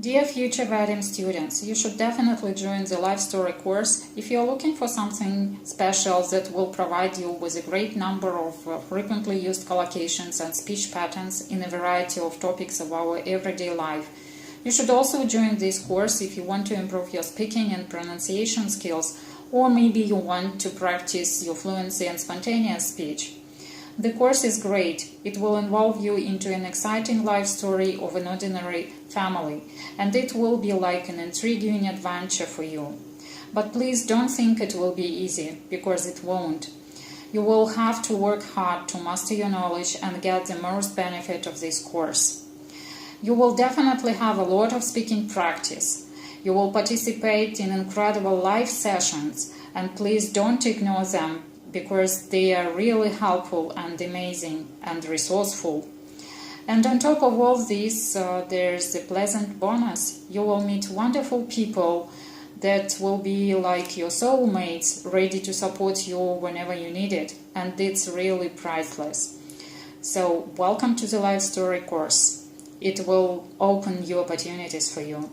Dear future Vadim students, you should definitely join the Life Story course if you are looking for something special that will provide you with a great number of frequently used collocations and speech patterns in a variety of topics of our everyday life. You should also join this course if you want to improve your speaking and pronunciation skills, or maybe you want to practice your fluency and spontaneous speech. The course is great. It will involve you into an exciting life story of an ordinary family, and it will be like an intriguing adventure for you. But please don't think it will be easy, because it won't. You will have to work hard to master your knowledge and get the most benefit of this course. You will definitely have a lot of speaking practice. You will participate in incredible live sessions, and please don't ignore them, because they are really helpful and amazing and resourceful. And on top of all this, there's a pleasant bonus. You will meet wonderful people that will be like your soulmates, ready to support you whenever you need it, and it's really priceless. So welcome to the Life Story course. It will open new opportunities for you.